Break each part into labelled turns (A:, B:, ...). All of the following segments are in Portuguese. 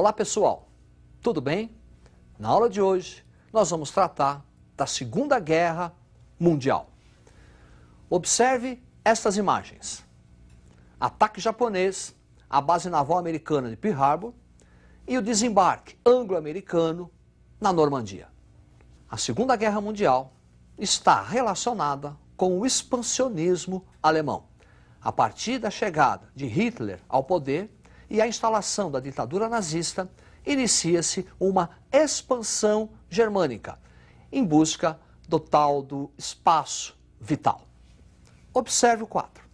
A: Olá pessoal, tudo bem? Na aula de hoje nós vamos tratar da Segunda Guerra Mundial. Observe estas imagens. Ataque japonês à base naval americana de Pearl Harbor e o desembarque anglo-americano na Normandia. A Segunda Guerra Mundial está relacionada com o expansionismo alemão, a partir da chegada de Hitler ao poder e a instalação da ditadura nazista, inicia-se uma expansão germânica em busca do tal do espaço vital. Observe o quadro.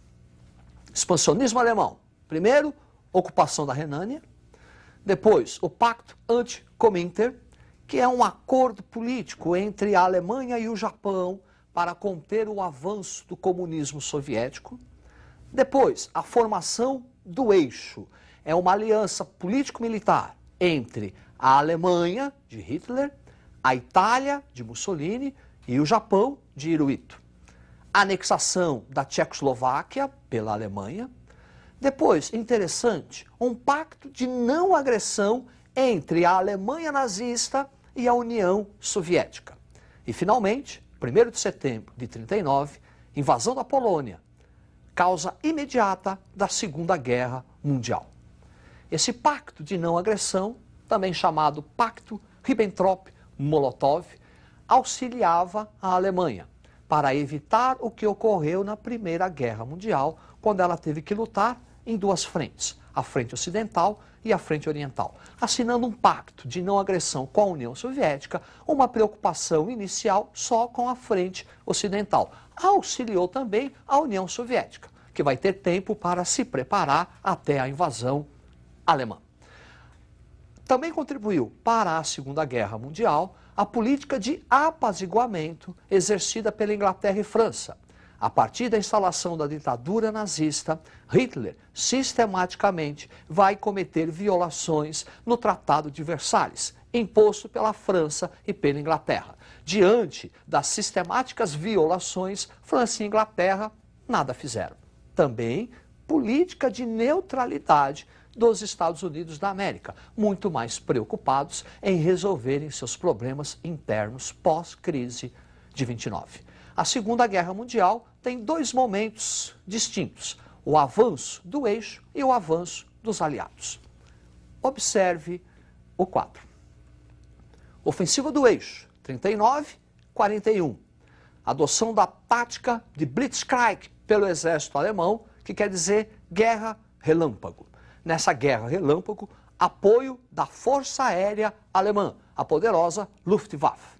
A: Expansionismo alemão. Primeiro, ocupação da Renânia. Depois, o Pacto Anti-Komintern, que é um acordo político entre a Alemanha e o Japão para conter o avanço do comunismo soviético. Depois, a formação do Eixo. É uma aliança político-militar entre a Alemanha, de Hitler, a Itália, de Mussolini, e o Japão, de Hirohito. Anexação da Tchecoslováquia pela Alemanha. Depois, interessante, um pacto de não agressão entre a Alemanha nazista e a União Soviética. E, finalmente, 1º de setembro de 1939, invasão da Polônia, causa imediata da Segunda Guerra Mundial. Esse pacto de não agressão, também chamado Pacto Ribbentrop-Molotov, auxiliava a Alemanha para evitar o que ocorreu na Primeira Guerra Mundial, quando ela teve que lutar em duas frentes, a frente ocidental e a frente oriental, assinando um pacto de não agressão com a União Soviética, uma preocupação inicial só com a frente ocidental. Auxiliou também a União Soviética, que vai ter tempo para se preparar até a invasão alemã. Também contribuiu para a Segunda Guerra Mundial a política de apaziguamento exercida pela Inglaterra e França. A partir da instalação da ditadura nazista, Hitler sistematicamente vai cometer violações no Tratado de Versalhes, imposto pela França e pela Inglaterra. Diante das sistemáticas violações, França e Inglaterra nada fizeram. Também política de neutralidade dos Estados Unidos da América, muito mais preocupados em resolverem seus problemas internos pós-crise de 29. A Segunda Guerra Mundial tem dois momentos distintos, o avanço do eixo e o avanço dos aliados. Observe o quadro. Ofensiva do eixo, 39-41. Adoção da tática de Blitzkrieg pelo exército alemão, que quer dizer guerra relâmpago. Nessa guerra relâmpago, apoio da Força Aérea Alemã, a poderosa Luftwaffe.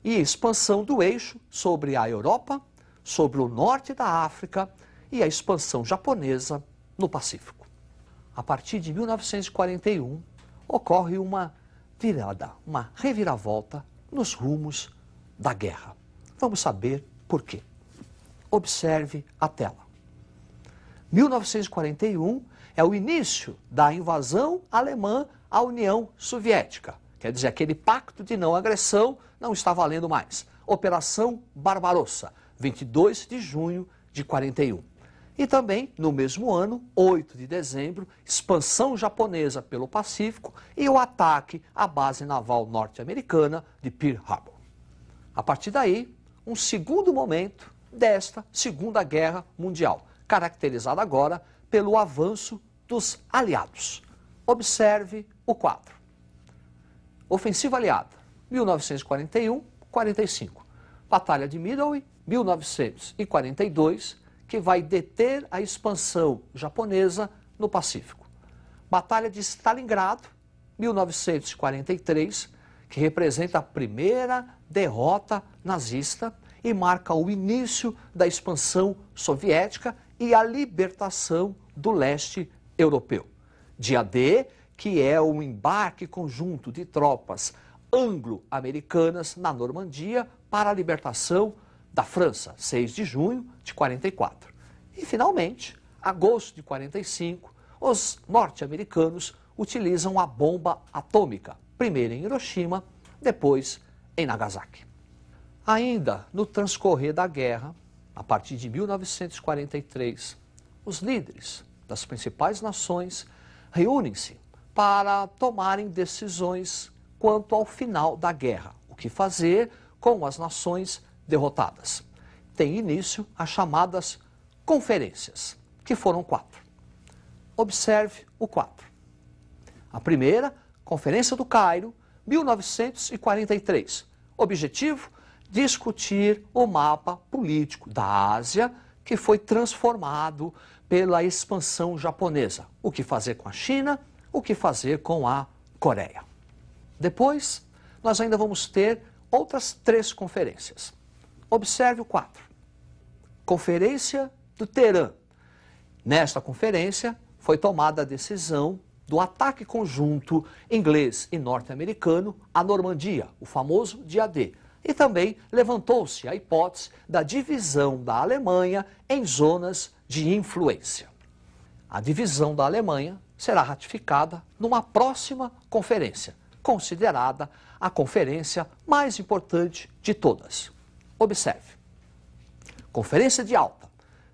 A: E expansão do eixo sobre a Europa, sobre o norte da África e a expansão japonesa no Pacífico. A partir de 1941, ocorre uma virada, uma reviravolta nos rumos da guerra. Vamos saber por quê. Observe a tela. 1941 é o início da invasão alemã à União Soviética. Quer dizer, aquele pacto de não agressão não está valendo mais. Operação Barbarossa, 22 de junho de 41. E também, no mesmo ano, 8 de dezembro, expansão japonesa pelo Pacífico e o ataque à base naval norte-americana de Pearl Harbor. A partir daí, um segundo momento desta Segunda Guerra Mundial, caracterizada agora pelo avanço dos aliados. Observe o quadro. Ofensiva aliada, 1941-45. Batalha de Midway, 1942, que vai deter a expansão japonesa no Pacífico. Batalha de Stalingrado, 1943, que representa a primeira derrota nazista e marca o início da expansão soviética e a libertação do leste europeu. Dia D, que é o embarque conjunto de tropas anglo-americanas na Normandia para a libertação da França, 6 de junho de 44. E, finalmente, agosto de 45, os norte-americanos utilizam a bomba atômica, primeiro em Hiroshima, depois em Nagasaki. Ainda no transcorrer da guerra, a partir de 1943, os líderes das principais nações reúnem-se para tomarem decisões quanto ao final da guerra, o que fazer com as nações derrotadas. Tem início as chamadas conferências, que foram 4. Observe o 4. A primeira, Conferência do Cairo, 1943. Objetivo: discutir o mapa político da Ásia, que foi transformado pela expansão japonesa. O que fazer com a China, o que fazer com a Coreia. Depois, nós ainda vamos ter outras 3 conferências. Observe o 4. Conferência do Teherã. Nesta conferência, foi tomada a decisão do ataque conjunto inglês e norte-americano à Normandia, o famoso Dia D. E também levantou-se a hipótese da divisão da Alemanha em zonas de influência. A divisão da Alemanha será ratificada numa próxima conferência, considerada a conferência mais importante de todas. Observe. Conferência de Alta.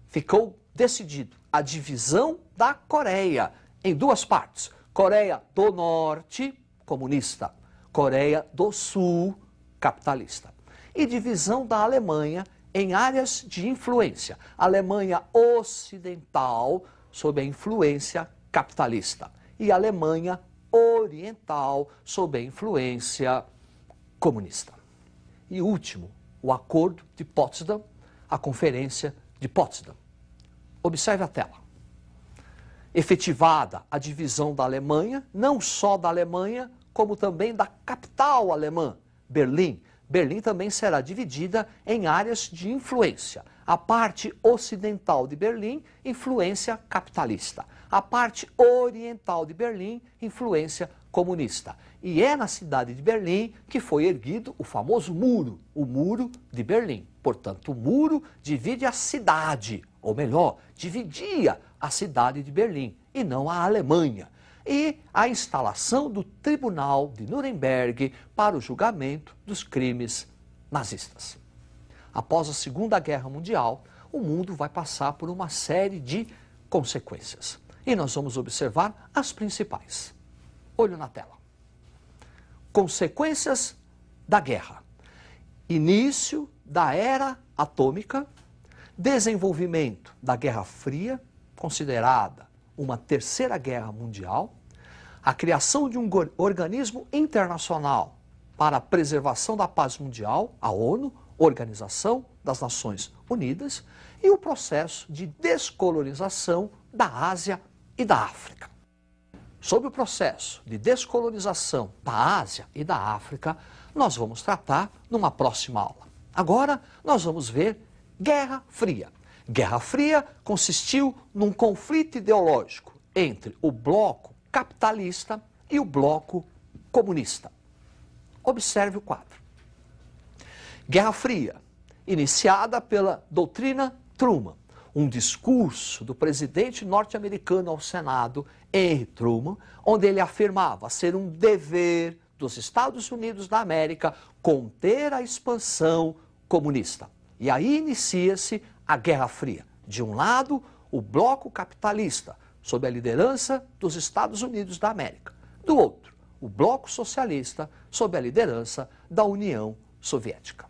A: Ficou decidido a divisão da Coreia em 2 partes. Coreia do Norte, comunista. Coreia do Sul, capitalista. E divisão da Alemanha em áreas de influência. Alemanha Ocidental, sob a influência capitalista. E Alemanha Oriental, sob a influência comunista. E último, o Acordo de Potsdam, a Conferência de Potsdam. Observe a tela. Efetivada a divisão da Alemanha, não só da Alemanha, como também da capital alemã, Berlim. Berlim também será dividida em áreas de influência. A parte ocidental de Berlim, influência capitalista. A parte oriental de Berlim, influência comunista. E é na cidade de Berlim que foi erguido o famoso muro, o Muro de Berlim. Portanto, o muro divide a cidade, ou melhor, dividia a cidade de Berlim, e não a Alemanha. E a instalação do Tribunal de Nuremberg para o julgamento dos crimes nazistas. Após a Segunda Guerra Mundial, o mundo vai passar por uma série de consequências. E nós vamos observar as principais. Olho na tela. Consequências da guerra. Início da era atômica, desenvolvimento da Guerra Fria, considerada uma terceira guerra mundial, a criação de um organismo internacional para a preservação da paz mundial, a ONU, Organização das Nações Unidas, e o processo de descolonização da Ásia e da África. Sobre o processo de descolonização da Ásia e da África, nós vamos tratar numa próxima aula. Agora, nós vamos ver Guerra Fria. Guerra Fria consistiu num conflito ideológico entre o bloco capitalista e o bloco comunista. Observe o quadro. Guerra Fria, iniciada pela doutrina Truman, um discurso do presidente norte-americano ao Senado, Henry Truman, onde ele afirmava ser um dever dos Estados Unidos da América conter a expansão comunista. E aí inicia-se a Guerra Fria. De um lado, o bloco capitalista, sob a liderança dos Estados Unidos da América. Do outro, o bloco socialista, sob a liderança da União Soviética.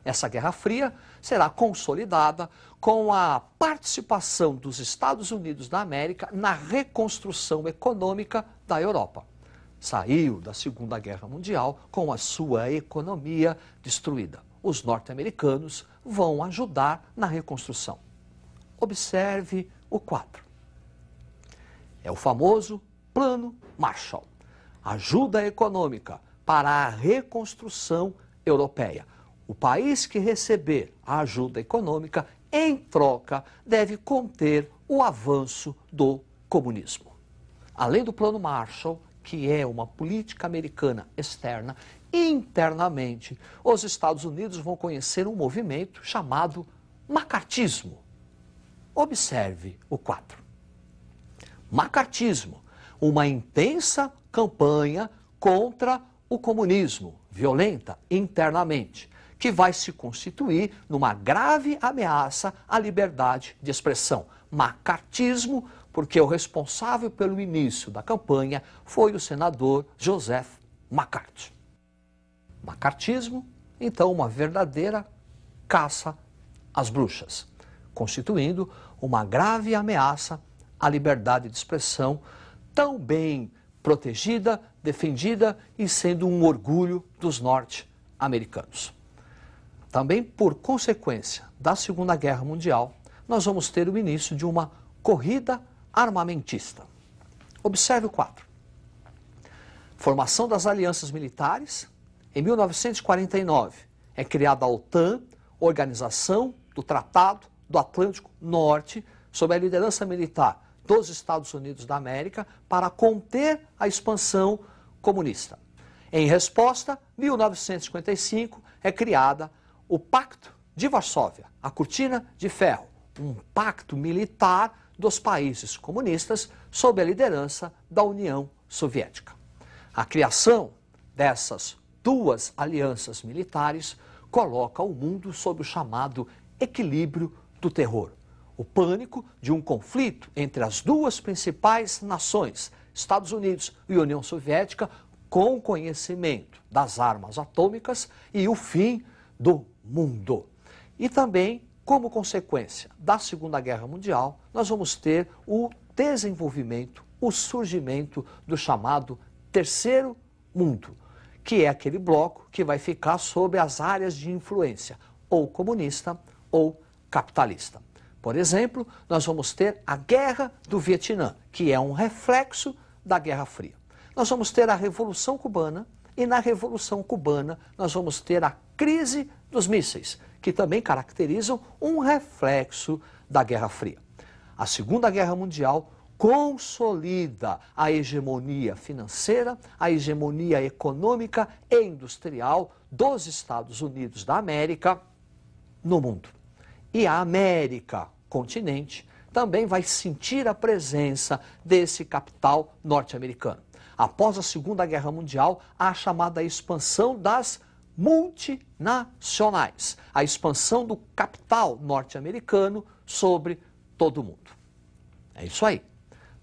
A: Essa Guerra Fria será consolidada com a participação dos Estados Unidos da América na reconstrução econômica da Europa. Saiu da Segunda Guerra Mundial com a sua economia destruída. Os norte-americanos vão ajudar na reconstrução. Observe o quadro. É o famoso Plano Marshall. Ajuda econômica para a reconstrução europeia. O país que receber a ajuda econômica, em troca, deve conter o avanço do comunismo. Além do Plano Marshall, que é uma política americana externa, internamente, os Estados Unidos vão conhecer um movimento chamado macartismo. Observe o quadro. Macartismo, uma intensa campanha contra o comunismo, violenta internamente, que vai se constituir numa grave ameaça à liberdade de expressão. Macartismo, porque o responsável pelo início da campanha foi o senador Joseph McCarthy. Macartismo, então, uma verdadeira caça às bruxas, constituindo uma grave ameaça à liberdade de expressão, tão bem protegida, defendida e sendo um orgulho dos norte-americanos. Também por consequência da Segunda Guerra Mundial, nós vamos ter o início de uma corrida armamentista. Observe o quadro. Formação das alianças militares. Em 1949 é criada a OTAN, Organização do Tratado do Atlântico Norte, sob a liderança militar dos Estados Unidos da América, para conter a expansão comunista. Em resposta, 1955 é criada o Pacto de Varsóvia, a Cortina de Ferro, um pacto militar dos países comunistas sob a liderança da União Soviética. A criação dessas duas alianças militares coloca o mundo sob o chamado equilíbrio do terror. O pânico de um conflito entre as duas principais nações, Estados Unidos e União Soviética, com conhecimento das armas atômicas e o fim do mundo. E também, como consequência da Segunda Guerra Mundial, nós vamos ter o desenvolvimento, o surgimento do chamado Terceiro Mundo, que é aquele bloco que vai ficar sob as áreas de influência, ou comunista ou capitalista. Por exemplo, nós vamos ter a Guerra do Vietnã, que é um reflexo da Guerra Fria. Nós vamos ter a Revolução Cubana, e na Revolução Cubana nós vamos ter a crise dos mísseis, que também caracterizam um reflexo da Guerra Fria. A Segunda Guerra Mundial consolida a hegemonia financeira, a hegemonia econômica e industrial dos Estados Unidos da América no mundo. E a América, continente, também vai sentir a presença desse capital norte-americano. Após a Segunda Guerra Mundial, há a chamada expansão das multinacionais, a expansão do capital norte-americano sobre todo o mundo. É isso aí.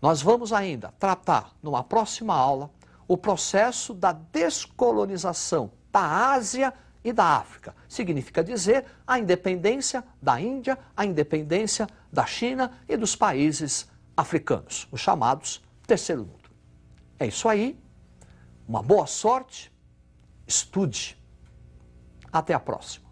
A: Nós vamos ainda tratar, numa próxima aula, o processo da descolonização da Ásia e da África. Significa dizer a independência da Índia, a independência da China e dos países africanos, os chamados Terceiro Mundo. É isso aí. Uma boa sorte. Estude. Até a próxima.